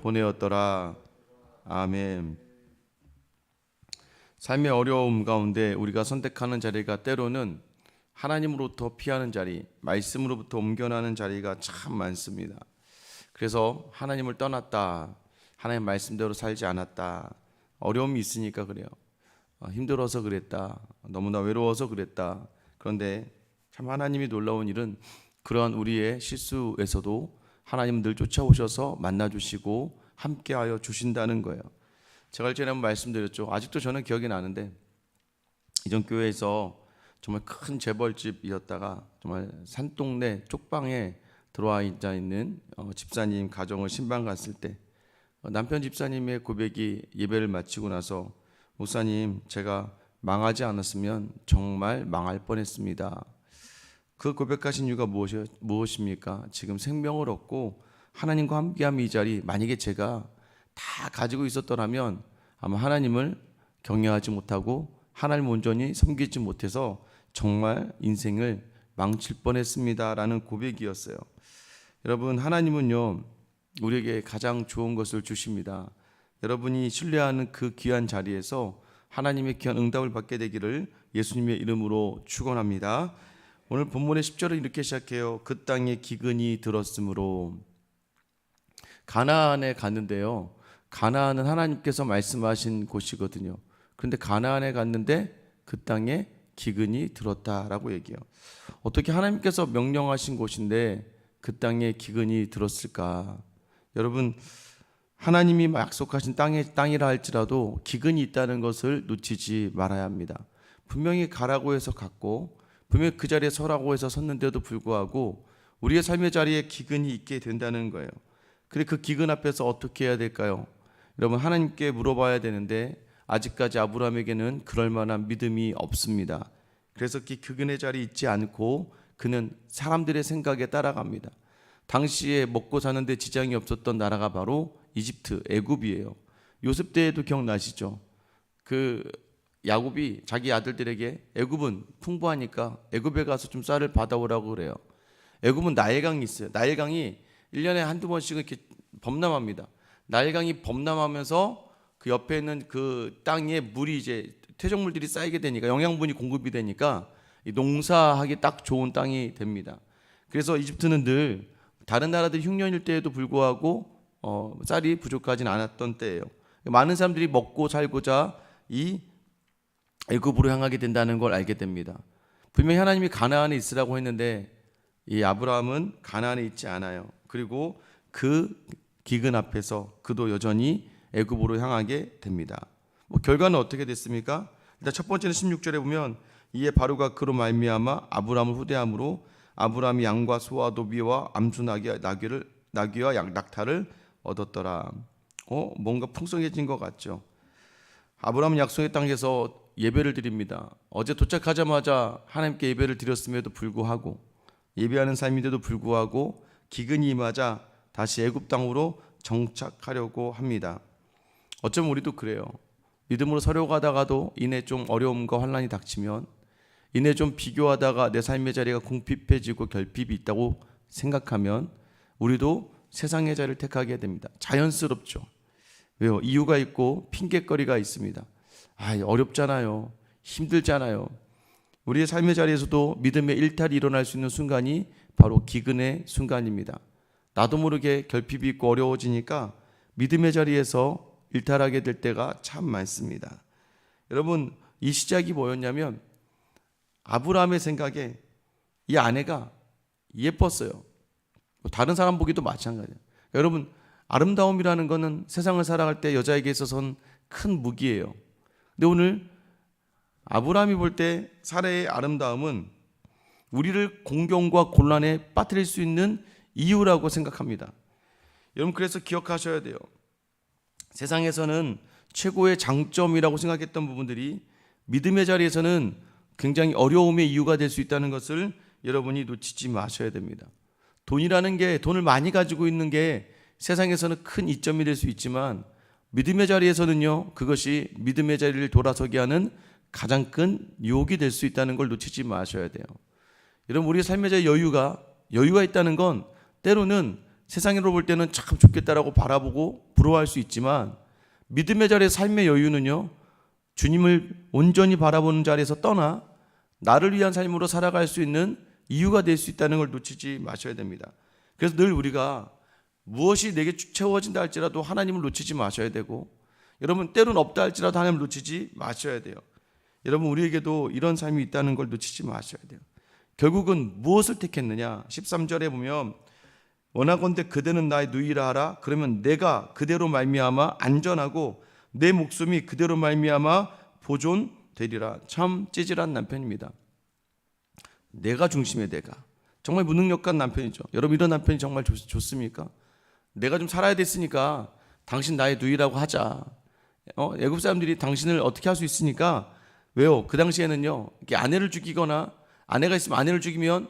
보내었더라. 아멘. 삶의 어려움 가운데 우리가 선택하는 자리가 때로는 하나님으로부터 피하는 자리, 말씀으로부터 옮겨나는 자리가 참 많습니다. 그래서 하나님을 떠났다, 하나님 말씀대로 살지 않았다, 어려움이 있으니까 그래요. 힘들어서 그랬다, 너무나 외로워서 그랬다. 그런데 참 하나님이 놀라운 일은 그러한 우리의 실수에서도 하나님 늘 쫓아오셔서 만나주시고 함께하여 주신다는 거예요. 제가 전에 한번 말씀드렸죠. 아직도 저는 기억이 나는데, 이전 교회에서 정말 큰 재벌집이었다가 정말 산동네 쪽방에 들어와 있는 집사님 가정을 신방 갔을 때, 남편 집사님의 고백이 예배를 마치고 나서, 목사님, 제가 망하지 않았으면 정말 망할 뻔했습니다. 그 고백하신 이유가 무엇입니까? 지금 생명을 얻고 하나님과 함께하는 이 자리, 만약에 제가 다 가지고 있었더라면 아마 하나님을 경외하지 못하고 하나님 온전히 섬기지 못해서 정말 인생을 망칠 뻔했습니다 라는 고백이었어요. 여러분, 하나님은요 우리에게 가장 좋은 것을 주십니다. 여러분이 신뢰하는 그 귀한 자리에서 하나님의 귀한 응답을 받게 되기를 예수님의 이름으로 축원합니다. 오늘 본문의 10절은 이렇게 시작해요. 그 땅에 기근이 들었으므로. 가나안에 갔는데요, 가나안은 하나님께서 말씀하신 곳이거든요. 그런데 가나안에 갔는데 그 땅에 기근이 들었다라고 얘기해요. 어떻게 하나님께서 명령하신 곳인데 그 땅에 기근이 들었을까? 여러분, 하나님이 약속하신 땅이라 할지라도 기근이 있다는 것을 놓치지 말아야 합니다. 분명히 가라고 해서 갔고, 분명히 그 자리에 서라고 해서 섰는데도 불구하고 우리의 삶의 자리에 기근이 있게 된다는 거예요. 근데 그 기근 앞에서 어떻게 해야 될까요? 여러분, 하나님께 물어봐야 되는데 아직까지 아브라함에게는 그럴 만한 믿음이 없습니다. 그래서 그 기근의 자리에 있지 않고 그는 사람들의 생각에 따라갑니다. 당시에 먹고 사는데 지장이 없었던 나라가 바로 이집트, 애굽이에요. 요셉 때에도 기억나시죠? 그 야곱이 자기 아들들에게 애굽은 풍부하니까 애굽에 가서 좀 쌀을 받아오라고 그래요. 애굽은 나일강이 있어요. 나일강이 1년에 한두 번씩은 이렇게 범람합니다. 나일강이 범람하면서 그 옆에 있는 그 땅에 물이 이제 퇴적물들이 쌓이게 되니까, 영양분이 공급이 되니까 농사하기 딱 좋은 땅이 됩니다. 그래서 이집트는 늘 다른 나라들 흉년일 때에도 불구하고 쌀이 부족하진 않았던 때예요. 많은 사람들이 먹고 살고자 이 애굽으로 향하게 된다는 걸 알게 됩니다. 분명히 하나님이 가나안에 있으라고 했는데 이 아브라함은 가나안에 있지 않아요. 그리고 그 기근 앞에서 그도 여전히 애굽으로 향하게 됩니다. 결과는 어떻게 됐습니까? 일단 첫 번째는 16절에 보면, 이에 바로가 그로 말미암아 아브라함을 후대함으로 아브라함이 양과 소와 노비와 암수 나귀와 낙타를 얻었더라. 뭔가 풍성해진 것 같죠. 아브라함은 약속의 땅에서 예배를 드립니다. 어제 도착하자마자 하나님께 예배를 드렸음에도 불구하고, 예배하는 삶인데도 불구하고 기근이 임하자 다시 애굽 땅으로 정착하려고 합니다. 어쩌면 우리도 그래요. 믿음으로 서려가다가도 이내 좀 어려움과 환난이 닥치면, 이내 좀 비교하다가 내 삶의 자리가 궁핍해지고 결핍이 있다고 생각하면 우리도 세상의 자리를 택하게 됩니다. 자연스럽죠. 왜요? 이유가 있고 핑계거리가 있습니다. 어렵잖아요. 힘들잖아요. 우리의 삶의 자리에서도 믿음의 일탈이 일어날 수 있는 순간이 바로 기근의 순간입니다. 나도 모르게 결핍이 있고 어려워지니까 믿음의 자리에서 일탈하게 될 때가 참 많습니다. 여러분, 이 시작이 뭐였냐면, 아브라함의 생각에 이 아내가 예뻤어요. 다른 사람 보기도 마찬가지예요. 여러분, 아름다움이라는 것은 세상을 살아갈 때 여자에게 있어서는 큰 무기예요. 근데 오늘 아브라함이 볼 때 사라의 아름다움은 우리를 공경과 곤란에 빠뜨릴 수 있는 이유라고 생각합니다. 여러분, 그래서 기억하셔야 돼요. 세상에서는 최고의 장점이라고 생각했던 부분들이 믿음의 자리에서는 굉장히 어려움의 이유가 될 수 있다는 것을 여러분이 놓치지 마셔야 됩니다. 돈이라는 게, 돈을 많이 가지고 있는 게 세상에서는 큰 이점이 될 수 있지만 믿음의 자리에서는요, 그것이 믿음의 자리를 돌아서게 하는 가장 큰 유혹이 될 수 있다는 걸 놓치지 마셔야 돼요. 여러분, 우리의 삶의 자리에 여유가 있다는 건 때로는 세상으로 볼 때는 참 좋겠다라고 바라보고 부러워할 수 있지만 믿음의 자리의 삶의 여유는요, 주님을 온전히 바라보는 자리에서 떠나 나를 위한 삶으로 살아갈 수 있는 이유가 될 수 있다는 걸 놓치지 마셔야 됩니다. 그래서 늘 우리가 무엇이 내게 채워진다 할지라도 하나님을 놓치지 마셔야 되고, 여러분 때로는 없다 할지라도 하나님을 놓치지 마셔야 돼요. 여러분 우리에게도 이런 삶이 있다는 걸 놓치지 마셔야 돼요. 결국은 무엇을 택했느냐? 13절에 보면 원하건대 그대는 나의 누이라 하라. 그러면 내가 그대로 말미암아 안전하고 내 목숨이 그대로 말미암아 보존되리라. 참 찌질한 남편입니다. 내가 중심의 내가. 정말 무능력한 남편이죠. 여러분 이런 남편이 정말 좋습니까? 내가 좀 살아야 됐으니까 당신 나의 누이라고 하자. 애굽 사람들이 당신을 어떻게 할 수 있으니까, 왜요? 그 당시에는요, 이렇게 아내를 죽이거나 아내가 있으면 아내를 죽이면,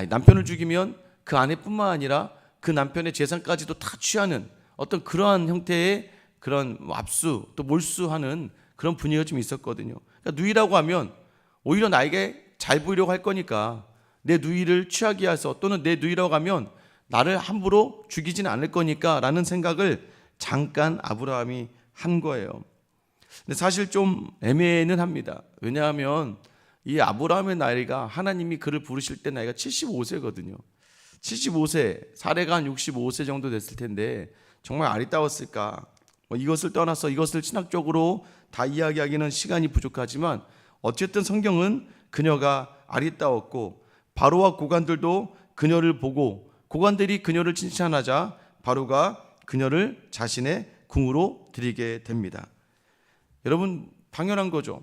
남편을 죽이면 그 아내뿐만 아니라 그 남편의 재산까지도 다 취하는 어떤 그러한 형태의 그런 압수 또 몰수하는 그런 분위기가 좀 있었거든요. 그러니까 누이라고 하면 오히려 나에게 잘 보이려고 할 거니까 내 누이를 취하게 해서, 또는 내 누이라고 하면 나를 함부로 죽이지는 않을 거니까 라는 생각을 잠깐 아브라함이 한 거예요. 근데 사실 좀 애매는 합니다. 왜냐하면 이 아브라함의 나이가, 하나님이 그를 부르실 때 나이가 75세거든요. 75세, 사례가 한 65세 정도 됐을 텐데 정말 아리따웠을까? 이것을 떠나서 이것을 신학적으로 다 이야기하기는 시간이 부족하지만 어쨌든 성경은 그녀가 아리따웠고, 바로와 고관들도 그녀를 보고 고관들이 그녀를 칭찬하자 바로가 그녀를 자신의 궁으로 들이게 됩니다. 여러분 당연한 거죠.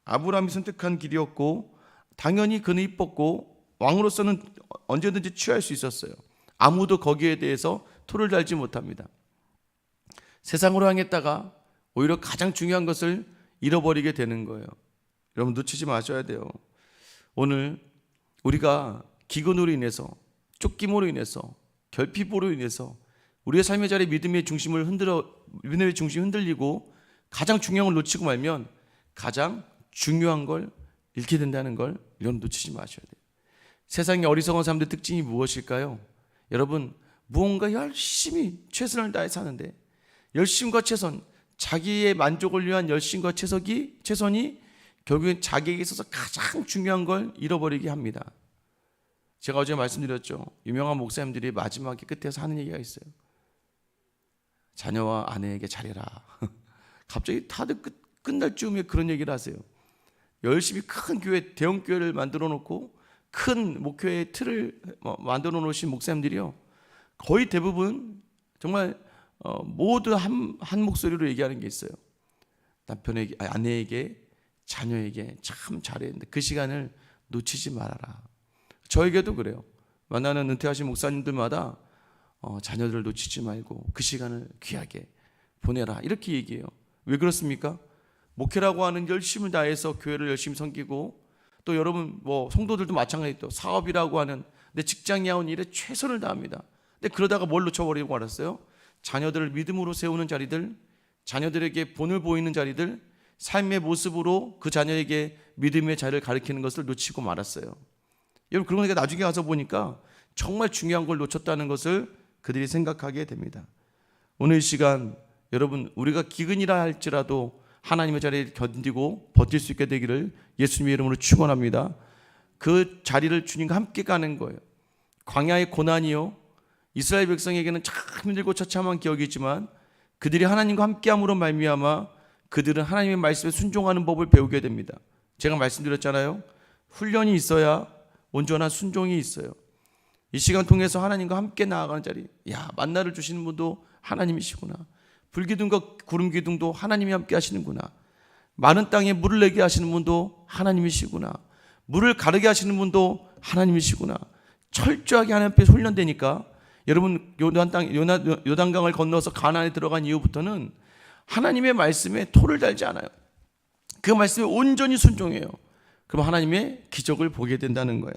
아브라함이 선택한 길이었고 당연히 그는 이뻤고 왕으로서는 언제든지 취할 수 있었어요. 아무도 거기에 대해서 토를 달지 못합니다. 세상으로 향했다가 오히려 가장 중요한 것을 잃어버리게 되는 거예요. 여러분 놓치지 마셔야 돼요. 오늘 우리가 기근으로 인해서, 쫓김으로 인해서, 결핍으로 인해서 우리의 삶의 자리 믿음의 중심이 흔들리고 가장 중요한 걸 놓치고 말면 가장 중요한 걸 잃게 된다는 걸 여러분 놓치지 마셔야 돼요. 세상의 어리석은 사람들의 특징이 무엇일까요? 여러분 무언가 열심히 최선을 다해 사는데 열심과 최선, 자기의 만족을 위한 열심과 최선이 결국엔 자기에게 있어서 가장 중요한 걸 잃어버리게 합니다. 제가 어제 말씀드렸죠. 유명한 목사님들이 마지막에 끝에서 하는 얘기가 있어요. 자녀와 아내에게 잘해라. 갑자기 다들 끝날 즈음에 그런 얘기를 하세요. 열심히 큰 교회, 대형 교회를 만들어 놓고 큰 목회의 틀을 만들어 놓으신 목사님들이요, 거의 대부분 정말 모두 한 목소리로 얘기하는 게 있어요. 남편에게, 아내에게, 자녀에게 참 잘했는데 그 시간을 놓치지 말아라. 저에게도 그래요. 만나는 은퇴하신 목사님들마다 자녀들을 놓치지 말고 그 시간을 귀하게 보내라, 이렇게 얘기해요. 왜 그렇습니까? 목회라고 하는 열심을 다해서 교회를 열심히 섬기고, 또 여러분 성도들도 마찬가지, 또 사업이라고 하는 내 직장에 하는 일에 최선을 다합니다. 근데 그러다가 뭘 놓쳐버리고 말았어요? 자녀들을 믿음으로 세우는 자리들, 자녀들에게 본을 보이는 자리들, 삶의 모습으로 그 자녀에게 믿음의 자리를 가리키는 것을 놓치고 말았어요. 여러분 그러니까 나중에 가서 보니까 정말 중요한 걸 놓쳤다는 것을 그들이 생각하게 됩니다. 오늘 이 시간 여러분 우리가 기근이라 할지라도 하나님의 자리를 견디고 버틸 수 있게 되기를 예수님의 이름으로 축원합니다. 그 자리를 주님과 함께 가는 거예요. 광야의 고난이요, 이스라엘 백성에게는 참 힘들고 처참한 기억이지만 그들이 하나님과 함께함으로 말미암아 그들은 하나님의 말씀에 순종하는 법을 배우게 됩니다. 제가 말씀드렸잖아요. 훈련이 있어야 온전한 순종이 있어요. 이 시간 통해서 하나님과 함께 나아가는 자리, 만나를 주시는 분도 하나님이시구나. 불기둥과 구름기둥도 하나님이 함께 하시는구나. 마른 땅에 물을 내게 하시는 분도 하나님이시구나. 물을 가르게 하시는 분도 하나님이시구나. 철저하게 하나님 앞에 훈련되니까 여러분 요단강을 건너서 가나안에 들어간 이후부터는 하나님의 말씀에 토를 달지 않아요. 그 말씀에 온전히 순종해요. 그럼 하나님의 기적을 보게 된다는 거예요.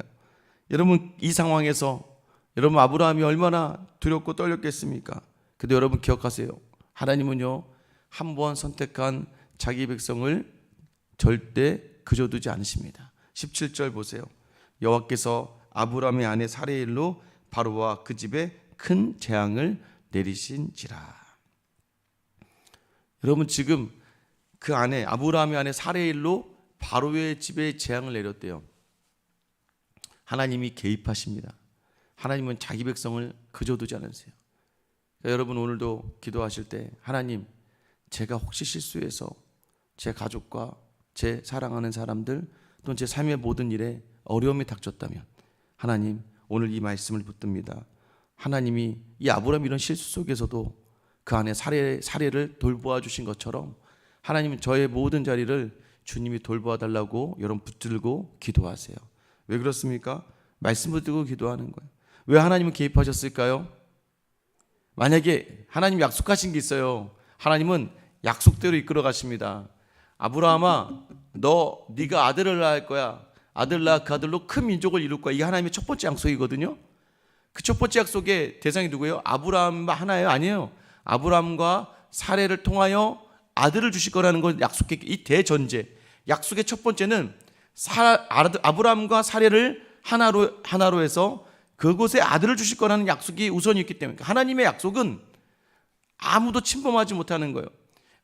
여러분 이 상황에서 여러분 아브라함이 얼마나 두렵고 떨렸겠습니까? 근데 여러분 기억하세요. 하나님은요, 한 번 선택한 자기 백성을 절대 그저두지 않으십니다. 17절 보세요. 여호와께서 아브라함의 아내 사레일로 바로와 그 집에 큰 재앙을 내리신지라. 여러분, 지금 그 안에 아브라함의 안에 살해의 일로 바로의 집에 재앙을 내렸대요. 하나님이 개입하십니다. 하나님은 자기 백성을 그저 두지 않으세요. 그러니까 여러분, 오늘도 기도하실 때 하나님, 제가 혹시 실수해서 제 가족과 제 사랑하는 사람들 또는 제 삶의 모든 일에 어려움이 닥쳤다면 하나님, 오늘 이 말씀을 붙듭니다. 하나님이 이 아브라함 이런 실수 속에서도 그 안에 사례를 돌보아 주신 것처럼 하나님은 저의 모든 자리를 주님이 돌보아 달라고 여러분 붙들고 기도하세요. 왜 그렇습니까? 말씀 붙들고 기도하는 거예요. 왜 하나님은 개입하셨을까요? 만약에 하나님 약속하신 게 있어요. 하나님은 약속대로 이끌어 가십니다. 아브라함아, 네가 아들을 낳을 거야. 아들 낳아 그 아들로 큰 민족을 이룰 거야. 이게 하나님의 첫 번째 약속이거든요. 그 첫 번째 약속의 대상이 누구예요? 아브라함 하나예요? 아니에요. 아브라함과 사례를 통하여 아들을 주실 거라는 걸 약속했기, 이 대전제. 약속의 첫 번째는 아브라함과 사례를 하나로 해서 그곳에 아들을 주실 거라는 약속이 우선이었기 때문에 하나님의 약속은 아무도 침범하지 못하는 거예요.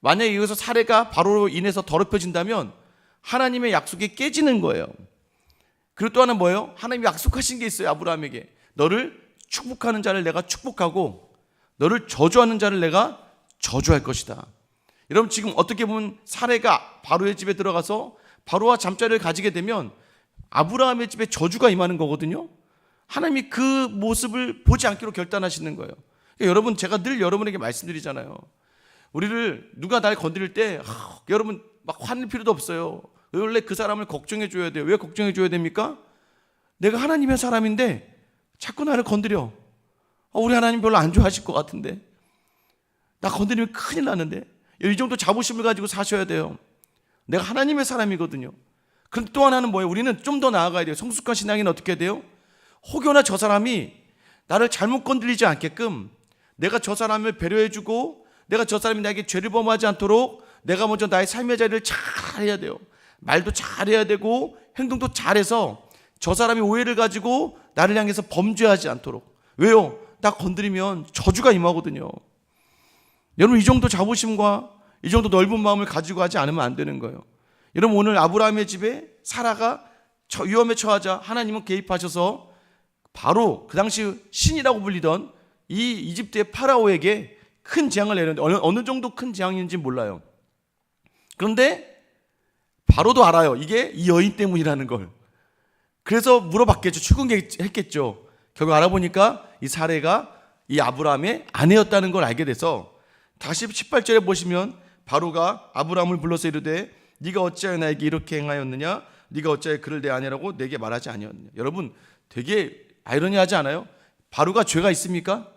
만약에 여기서 사례가 바로로 인해서 더럽혀진다면 하나님의 약속이 깨지는 거예요. 그리고 또 하나는 뭐예요? 하나님이 약속하신 게 있어요. 아브라함에게 너를 축복하는 자를 내가 축복하고 너를 저주하는 자를 내가 저주할 것이다. 여러분, 지금 어떻게 보면 사례가 바로의 집에 들어가서 바로와 잠자리를 가지게 되면 아브라함의 집에 저주가 임하는 거거든요. 하나님이 그 모습을 보지 않기로 결단하시는 거예요. 그러니까 여러분, 제가 늘 여러분에게 말씀드리잖아요. 우리를 누가 날 건드릴 때 여러분 막 화낼 필요도 없어요. 원래 그 사람을 걱정해 줘야 돼요. 왜 걱정해 줘야 됩니까? 내가 하나님의 사람인데 자꾸 나를 건드려. 우리 하나님 별로 안 좋아하실 것 같은데, 나 건드리면 큰일 나는데. 이 정도 자부심을 가지고 사셔야 돼요. 내가 하나님의 사람이거든요. 그런데 또 하나는 뭐예요? 우리는 좀 더 나아가야 돼요. 성숙한 신앙인은 어떻게 해야 돼요? 혹여나 저 사람이 나를 잘못 건드리지 않게끔 내가 저 사람을 배려해주고 내가 저 사람이 나에게 죄를 범하지 않도록 내가 먼저 나의 삶의 자리를 잘 해야 돼요. 말도 잘해야 되고 행동도 잘해서 저 사람이 오해를 가지고 나를 향해서 범죄하지 않도록. 왜요? 나 건드리면 저주가 임하거든요. 여러분, 이 정도 자부심과 이 정도 넓은 마음을 가지고 하지 않으면 안 되는 거예요. 여러분, 오늘 아브라함의 집에 사라가 위험에 처하자 하나님은 개입하셔서 바로 그 당시 신이라고 불리던 이 이집트의 파라오에게 큰 재앙을 내렸는데 어느 정도 큰 재앙인지 몰라요. 그런데 바로도 알아요. 이게 이 여인 때문이라는 걸. 그래서 물어봤겠죠. 추궁했겠죠. 결국 알아보니까 이 사례가 이 아브라함의 아내였다는 걸 알게 돼서 다시 18절에 보시면 바로가 아브라함을 불러서 이르되 네가 어찌하여 나에게 이렇게 행하였느냐? 네가 어찌하여 그를 내 아내라고 내게 말하지 아니었느냐? 여러분, 되게 아이러니하지 않아요? 바로가 죄가 있습니까?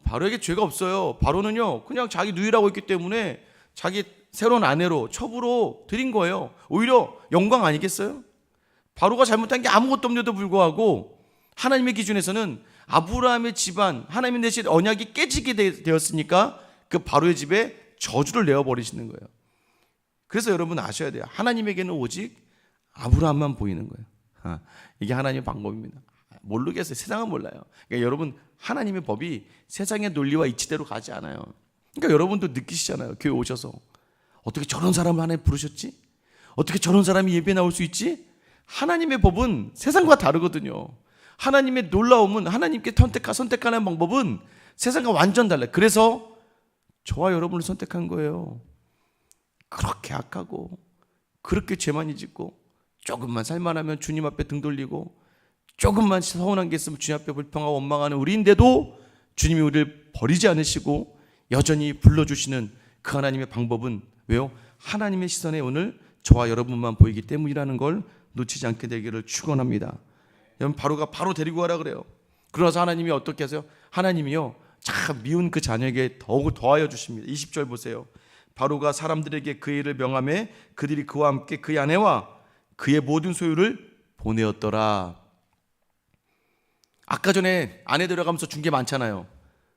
바로에게 죄가 없어요. 바로는요, 그냥 자기 누이라고 했기 때문에 자기 새로운 아내로 첩으로 드린 거예요. 오히려 영광 아니겠어요? 바로가 잘못한 게 아무것도 없는데도 불구하고 하나님의 기준에서는 아브라함의 집안, 하나님이 내신 언약이 깨지게 되었으니까 그 바로의 집에 저주를 내어버리시는 거예요. 그래서 여러분 아셔야 돼요. 하나님에게는 오직 아브라함만 보이는 거예요. 이게 하나님의 방법입니다. 모르겠어요. 세상은 몰라요. 그러니까 여러분, 하나님의 법이 세상의 논리와 이치대로 가지 않아요. 그러니까 여러분도 느끼시잖아요. 교회 오셔서 어떻게 저런 사람을 하나님 부르셨지? 어떻게 저런 사람이 예배에 나올 수 있지? 하나님의 법은 세상과 다르거든요. 하나님의 놀라움은, 하나님께 선택하는 방법은 세상과 완전 달라요. 그래서 저와 여러분을 선택한 거예요. 그렇게 악하고 그렇게 죄 많이 짓고 조금만 살만하면 주님 앞에 등 돌리고 조금만 서운한 게 있으면 주님 앞에 불평하고 원망하는 우리인데도 주님이 우리를 버리지 않으시고 여전히 불러주시는 그 하나님의 방법은 왜요? 하나님의 시선에 오늘 저와 여러분만 보이기 때문이라는 걸 놓치지 않게 되기를 축원합니다. 여러분, 바로가 바로 데리고 가라 그래요. 그러나서 하나님이 어떻게 하세요? 하나님이요, 참 미운 그 자녀에게 더욱 더하여 주십니다. 20절 보세요. 바로가 사람들에게 그 일을 명하매 그들이 그와 함께 그의 아내와 그의 모든 소유를 보내었더라. 아까 전에 아내 데려가면서 준 게 많잖아요.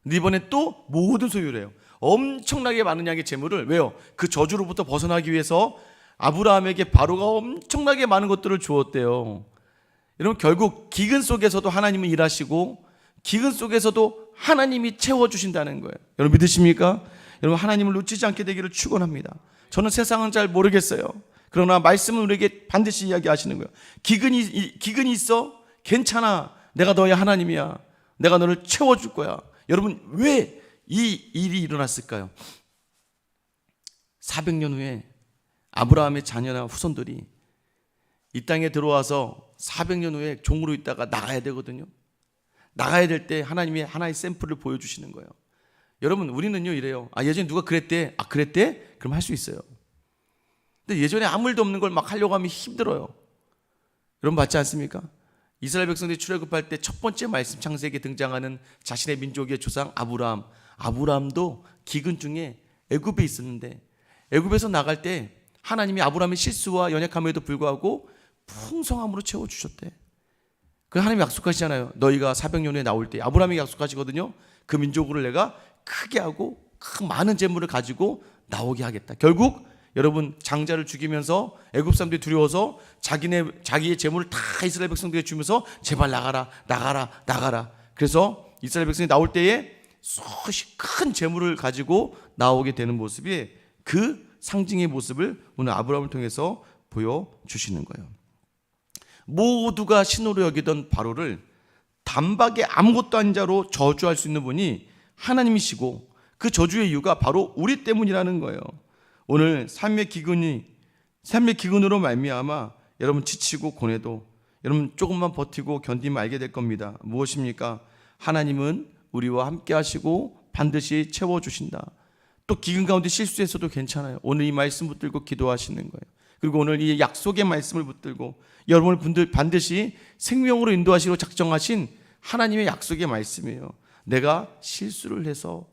근데 이번에 또 모든 소유래요. 엄청나게 많은 양의 재물을, 왜요? 그 저주로부터 벗어나기 위해서 아브라함에게 바로가 엄청나게 많은 것들을 주었대요. 여러분, 결국 기근 속에서도 하나님은 일하시고 기근 속에서도 하나님이 채워주신다는 거예요. 여러분 믿으십니까? 여러분 하나님을 놓치지 않게 되기를 축원합니다. 저는 세상은 잘 모르겠어요. 그러나 말씀은 우리에게 반드시 이야기하시는 거예요. 기근이 있어? 괜찮아. 내가 너의 하나님이야. 내가 너를 채워줄 거야. 여러분 왜 이 일이 일어났을까요? 400년 후에 아브라함의 자녀나 후손들이 이 땅에 들어와서 400년 후에 종으로 있다가 나가야 되거든요. 나가야 될 때 하나님이 하나의 샘플을 보여주시는 거예요. 여러분 우리는요 이래요. 예전에 누가 그랬대. 그랬대? 그럼 할 수 있어요. 근데 예전에 아무 일도 없는 걸 막 하려고 하면 힘들어요. 여러분 맞지 않습니까? 이스라엘 백성들이 출애굽할 때 첫 번째 말씀 창세기에 등장하는 자신의 민족의 조상 아브라함도 기근 중에 애굽에 있었는데 애굽에서 나갈 때 하나님이 아브라함의 실수와 연약함에도 불구하고 풍성함으로 채워주셨대. 그 하나님이 약속하시잖아요. 너희가 400년 후에 나올 때 아브라함이 약속하시거든요. 그 민족을 내가 크게 하고 큰 많은 재물을 가지고 나오게 하겠다. 결국 여러분 장자를 죽이면서 애굽 사람들이 두려워서 자기의 재물을 다 이스라엘 백성들에게 주면서 제발 나가라. 그래서 이스라엘 백성이 나올 때에 수없이 큰 재물을 가지고 나오게 되는 모습이 그 상징의 모습을 오늘 아브라함을 통해서 보여주시는 거예요. 모두가 신으로 여기던 바로를 단박에 아무것도 아닌 자로 저주할 수 있는 분이 하나님이시고 그 저주의 이유가 바로 우리 때문이라는 거예요. 오늘 삶의 기근으로 말미암아 여러분 지치고 고뇌도 여러분 조금만 버티고 견디면 알게 될 겁니다. 무엇입니까? 하나님은 우리와 함께 하시고 반드시 채워주신다. 또 기근 가운데 실수했어도 괜찮아요. 오늘 이 말씀 붙들고 기도하시는 거예요. 그리고 오늘 이 약속의 말씀을 붙들고 여러분을 반드시 생명으로 인도하시고 작정하신 하나님의 약속의 말씀이에요. 내가 실수를 해서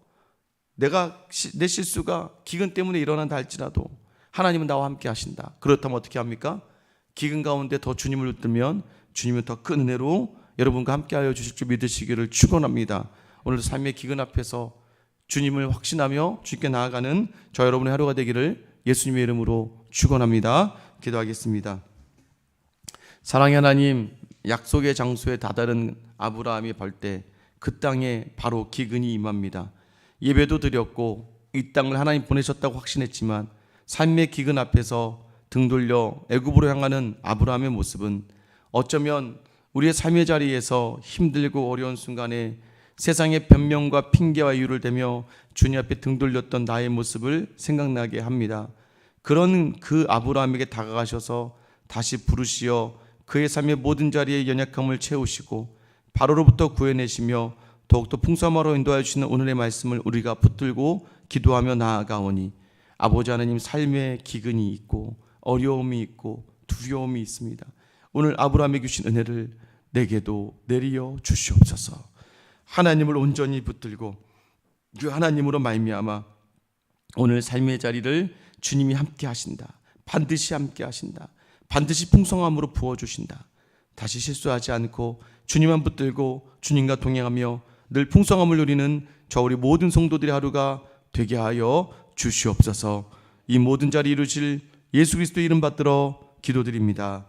내 실수가 기근 때문에 일어난다 할지라도 하나님은 나와 함께 하신다. 그렇다면 어떻게 합니까? 기근 가운데 더 주님을 붙들면 주님은 더 큰 은혜로 여러분과 함께 하여 주실 줄 믿으시기를 축원합니다. 오늘도 삶의 기근 앞에서 주님을 확신하며 주님께 나아가는 저 여러분의 하루가 되기를 예수님의 이름으로 축원합니다. 기도하겠습니다. 사랑의 하나님, 약속의 장소에 다다른 아브라함이 볼 때 그 땅에 바로 기근이 임합니다. 예배도 드렸고 이 땅을 하나님 보내셨다고 확신했지만 삶의 기근 앞에서 등 돌려 애굽으로 향하는 아브라함의 모습은 어쩌면 우리의 삶의 자리에서 힘들고 어려운 순간에 세상의 변명과 핑계와 이유를 대며 주님 앞에 등 돌렸던 나의 모습을 생각나게 합니다. 그런 그 아브라함에게 다가가셔서 다시 부르시어 그의 삶의 모든 자리에 연약함을 채우시고 바로로부터 구해내시며 더욱더 풍성함으로 인도하여 주시는 오늘의 말씀을 우리가 붙들고 기도하며 나아가오니 아버지 하나님, 삶의 기근이 있고 어려움이 있고 두려움이 있습니다. 오늘 아브라함에게 주신 은혜를 내게도 내리어 주시옵소서. 하나님을 온전히 붙들고 그 하나님으로 말미암아 오늘 삶의 자리를 주님이 함께 하신다. 반드시 함께 하신다. 반드시 풍성함으로 부어주신다. 다시 실수하지 않고 주님만 붙들고 주님과 동행하며 늘 풍성함을 누리는 저 우리 모든 성도들의 하루가 되게 하여 주시옵소서. 이 모든 자리 이루실 예수 그리스도 이름 받들어 기도드립니다.